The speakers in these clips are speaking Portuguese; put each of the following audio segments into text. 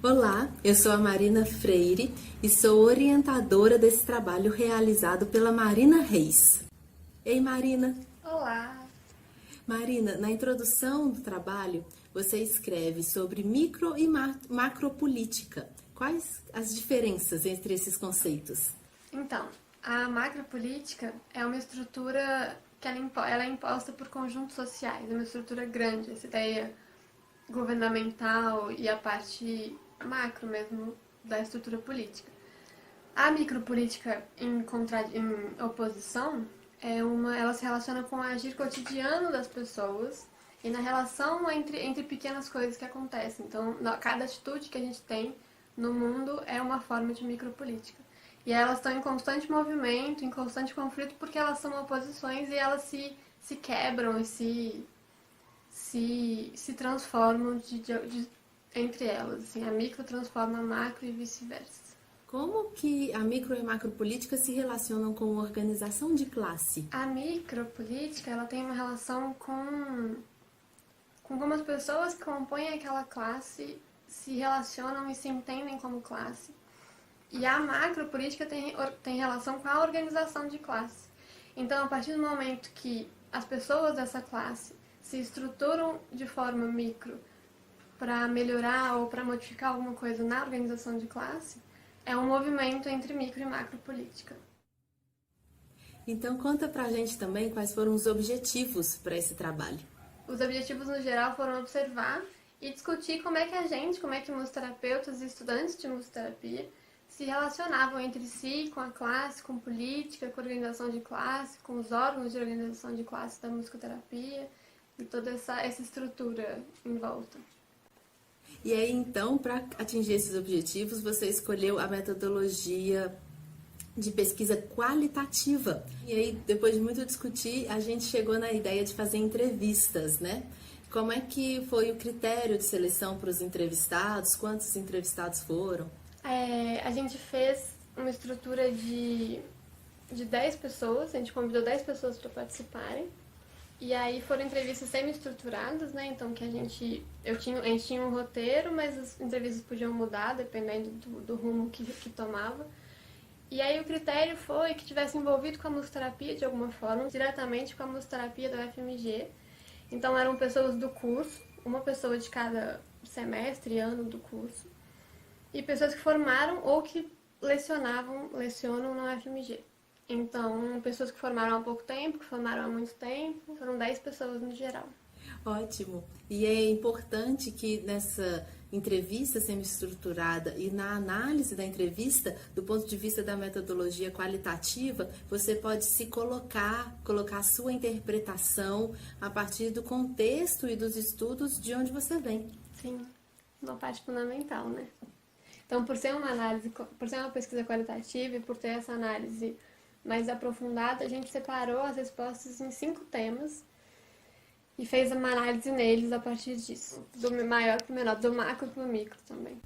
Olá, eu sou a Marina Freire e sou orientadora desse trabalho realizado pela Marina Reis. Ei, Marina! Olá! Marina, na introdução do trabalho, você escreve sobre micro e macropolítica. Quais as diferenças entre esses conceitos? Então, a macropolítica é uma estrutura que ela é imposta por conjuntos sociais, é uma estrutura grande, essa ideia governamental e a parte macro mesmo da estrutura política. A micropolítica, em oposição, ela se relaciona com o agir cotidiano das pessoas e na relação entre pequenas coisas que acontecem. Então, cada atitude que a gente tem no mundo é uma forma de micropolítica. E elas estão em constante movimento, em constante conflito, porque elas são oposições e elas se quebram e se transformam entre elas. Assim, a micro transforma a macro e vice-versa. Como que a micro e macropolítica se relacionam com organização de classe? A micropolítica ela tem uma relação com como as pessoas que compõem aquela classe se relacionam e se entendem como classe. E a macropolítica tem relação com a organização de classe. Então, a partir do momento que as pessoas dessa classe se estruturam de forma micro para melhorar ou para modificar alguma coisa na organização de classe, é um movimento entre micro e macropolítica. Então, conta pra gente também quais foram os objetivos para esse trabalho. Os objetivos, no geral, foram observar e discutir como é que musicoterapeutas e estudantes de musicoterapia se relacionavam entre si, com a classe, com política, com organização de classe, com os órgãos de organização de classe da musicoterapia e toda essa estrutura em volta. E aí, então, para atingir esses objetivos, você escolheu a metodologia de pesquisa qualitativa. E aí, depois de muito discutir, a gente chegou na ideia de fazer entrevistas, né? Como é que foi o critério de seleção para os entrevistados? Quantos entrevistados foram? A gente fez uma estrutura de 10 pessoas, a gente convidou 10 pessoas para participarem. E aí foram entrevistas semi-estruturadas, né? Então a gente tinha um roteiro, mas as entrevistas podiam mudar dependendo do rumo que tomava. E aí o critério foi que tivesse envolvido com a musicoterapia de alguma forma, diretamente com a musicoterapia da UFMG. Então eram pessoas do curso, uma pessoa de cada semestre e ano do curso. E pessoas que formaram ou que lecionam na UFMG. Então, pessoas que formaram há pouco tempo, que formaram há muito tempo, foram 10 pessoas no geral. Ótimo! E é importante que nessa entrevista semi-estruturada e na análise da entrevista, do ponto de vista da metodologia qualitativa, você pode se colocar a sua interpretação a partir do contexto e dos estudos de onde você vem. Sim, uma parte fundamental, né? Então, por ser uma pesquisa qualitativa e por ter essa análise mais aprofundada, a gente separou as respostas em 5 temas e fez uma análise neles a partir disso, do maior para o menor, do macro para o micro também.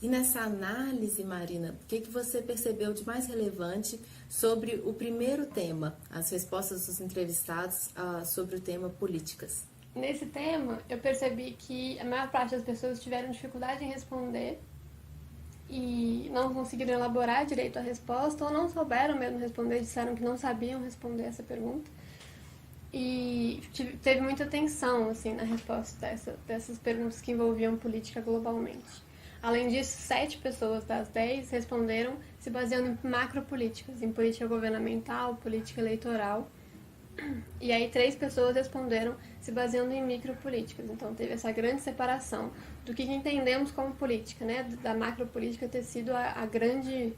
E nessa análise, Marina, o que você percebeu de mais relevante sobre o primeiro tema, as respostas dos entrevistados sobre o tema políticas? Nesse tema, eu percebi que a maior parte das pessoas tiveram dificuldade em responder e não conseguiram elaborar direito a resposta ou não souberam mesmo responder, disseram que não sabiam responder essa pergunta. E teve muita tensão assim, na resposta dessas perguntas que envolviam política globalmente. Além disso, 7 pessoas das 10 responderam se baseando em macropolíticas, em política governamental, política eleitoral. E aí 3 pessoas responderam se baseando em micropolíticas. Então teve essa grande separação do que entendemos como política, né? Da macropolítica ter sido a grande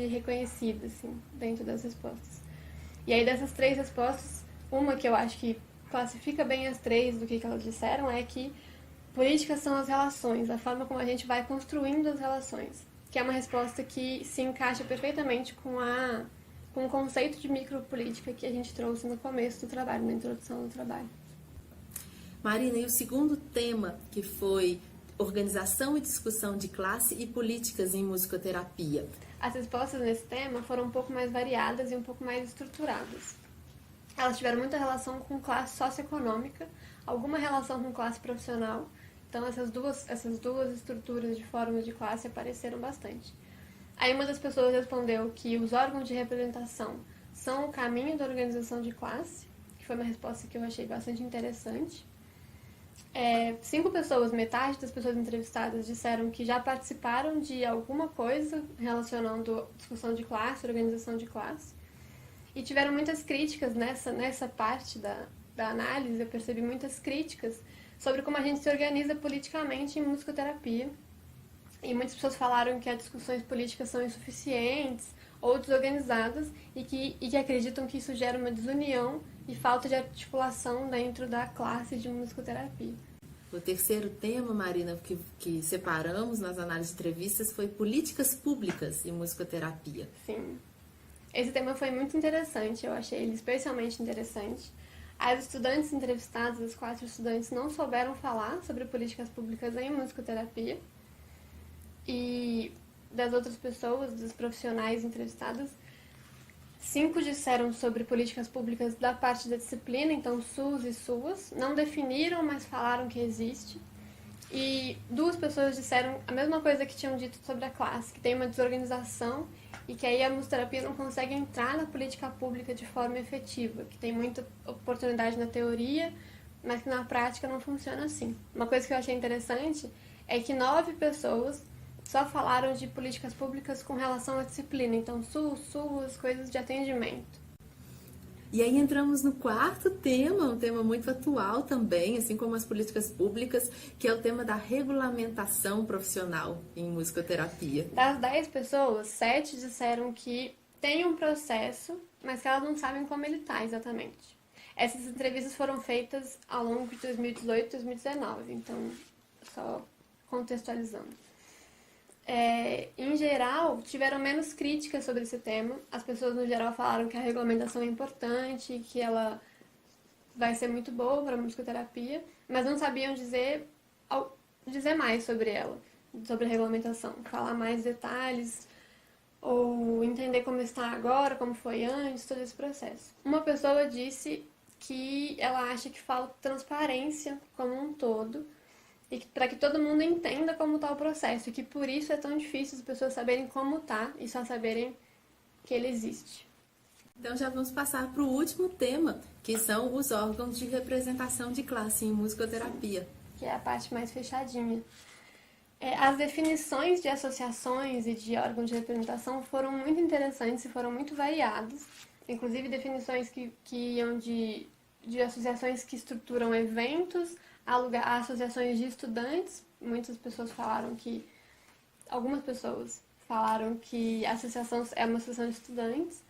reconhecida, assim, dentro das respostas. E aí dessas 3 respostas, uma que eu acho que classifica bem as 3 do que elas disseram é que políticas são as relações, a forma como a gente vai construindo as relações, que é uma resposta que se encaixa perfeitamente com o conceito de micropolítica que a gente trouxe no começo do trabalho, na introdução do trabalho. Marina, e o segundo tema, que foi organização e discussão de classe e políticas em musicoterapia? As respostas nesse tema foram um pouco mais variadas e um pouco mais estruturadas. Elas tiveram muita relação com classe socioeconômica, alguma relação com classe profissional, Então essas duas estruturas de formas de classe apareceram bastante. Aí uma das pessoas respondeu que os órgãos de representação são o caminho da organização de classe, que foi uma resposta que eu achei bastante interessante. 5 pessoas, metade das pessoas entrevistadas, disseram que já participaram de alguma coisa relacionando discussão de classe, organização de classe. E tiveram muitas críticas nessa parte da análise, eu percebi muitas críticas sobre como a gente se organiza politicamente em musicoterapia. E muitas pessoas falaram que as discussões políticas são insuficientes ou desorganizadas e que acreditam que isso gera uma desunião e falta de articulação dentro da classe de musicoterapia. O terceiro tema, Marina, que separamos nas análises de entrevistas foi políticas públicas em musicoterapia. Sim. Esse tema foi muito interessante, eu achei ele especialmente interessante. As estudantes entrevistadas, as 4 estudantes, não souberam falar sobre políticas públicas em musicoterapia. E das outras pessoas, dos profissionais entrevistados, 5 disseram sobre políticas públicas da parte da disciplina, então SUS e SUAS, não definiram, mas falaram que existe. E 2 pessoas disseram a mesma coisa que tinham dito sobre a classe, que tem uma desorganização e que aí a musicoterapia não consegue entrar na política pública de forma efetiva, que tem muita oportunidade na teoria, mas que na prática não funciona assim. Uma coisa que eu achei interessante é que 9 pessoas só falaram de políticas públicas com relação à disciplina, então SUS, SUAS, coisas de atendimento. E aí entramos no quarto tema, um tema muito atual também, assim como as políticas públicas, que é o tema da regulamentação profissional em musicoterapia. Das 10 pessoas, 7 disseram que tem um processo, mas que elas não sabem como ele está exatamente. Essas entrevistas foram feitas ao longo de 2018 e 2019, então só contextualizando. Em geral, tiveram menos críticas sobre esse tema. As pessoas, no geral, falaram que a regulamentação é importante, que ela vai ser muito boa para a musicoterapia, mas não sabiam dizer mais sobre ela, sobre a regulamentação, falar mais detalhes, ou entender como está agora, como foi antes, todo esse processo. Uma pessoa disse que ela acha que falta transparência como um todo, e para que todo mundo entenda como está o processo, e que por isso é tão difícil as pessoas saberem como está e só saberem que ele existe. Então já vamos passar para o último tema, que são os órgãos de representação de classe em musicoterapia. Que é a parte mais fechadinha. As definições de associações e de órgãos de representação foram muito interessantes e foram muito variadas, inclusive definições que iam de associações que estruturam eventos, a associações de estudantes. Algumas pessoas falaram que a associação é uma associação de estudantes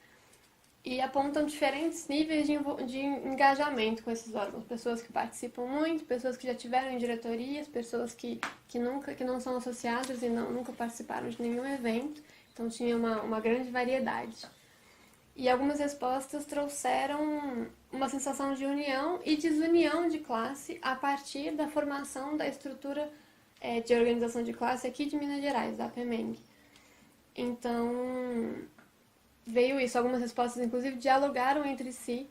e apontam diferentes níveis de engajamento com esses órgãos. Pessoas que participam muito, pessoas que já tiveram em diretorias, pessoas que não são associadas e nunca participaram de nenhum evento. Então tinha uma grande variedade. E algumas respostas trouxeram uma sensação de união e desunião de classe a partir da formação da estrutura de organização de classe aqui de Minas Gerais, da APMENG. Então, veio isso. Algumas respostas, inclusive, dialogaram entre si.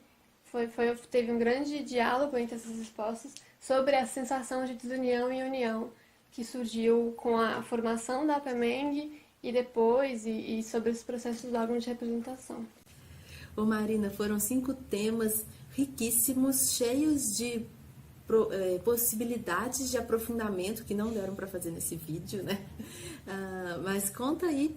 Teve um grande diálogo entre essas respostas sobre a sensação de desunião e união que surgiu com a formação da APMENG e depois, e sobre os processos dos órgãos de representação. Ô Marina, foram 5 temas riquíssimos, cheios de possibilidades de aprofundamento que não deram para fazer nesse vídeo, né? Mas conta aí,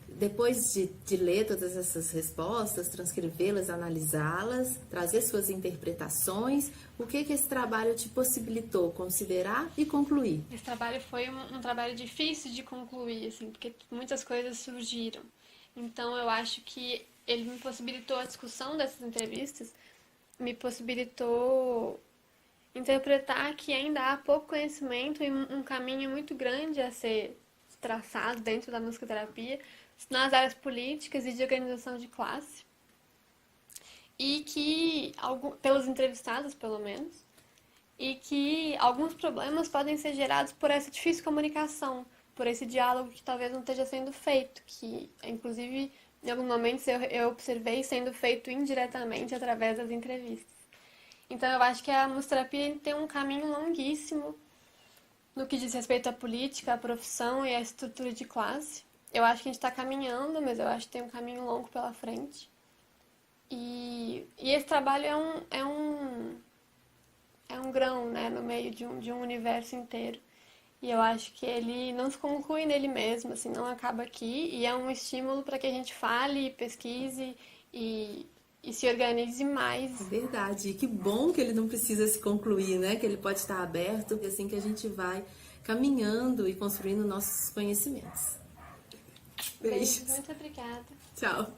depois de ler todas essas respostas, transcrevê-las, analisá-las, trazer suas interpretações, o que esse trabalho te possibilitou considerar e concluir? Esse trabalho foi um trabalho difícil de concluir, assim, porque muitas coisas surgiram. Então, eu acho que ele me possibilitou a discussão dessas entrevistas, me possibilitou interpretar que ainda há pouco conhecimento e um caminho muito grande a ser traçado dentro da musicoterapia, nas áreas políticas e de organização de classe. E que, pelos entrevistados pelo menos, e que alguns problemas podem ser gerados por essa difícil comunicação, por esse diálogo que talvez não esteja sendo feito, que, inclusive, em alguns momentos eu observei sendo feito indiretamente através das entrevistas. Então eu acho que a musicoterapia tem um caminho longuíssimo no que diz respeito à política, à profissão e à estrutura de classe. Eu acho que a gente está caminhando, mas eu acho que tem um caminho longo pela frente. E esse trabalho é um grão, né, no meio de um universo inteiro. E eu acho que ele não se conclui nele mesmo, assim, não acaba aqui. E é um estímulo para que a gente fale, pesquise e se organize mais. É verdade. E que bom que ele não precisa se concluir, né? Que ele pode estar aberto, assim que a gente vai caminhando e construindo nossos conhecimentos. Beijos. Muito obrigada. Tchau.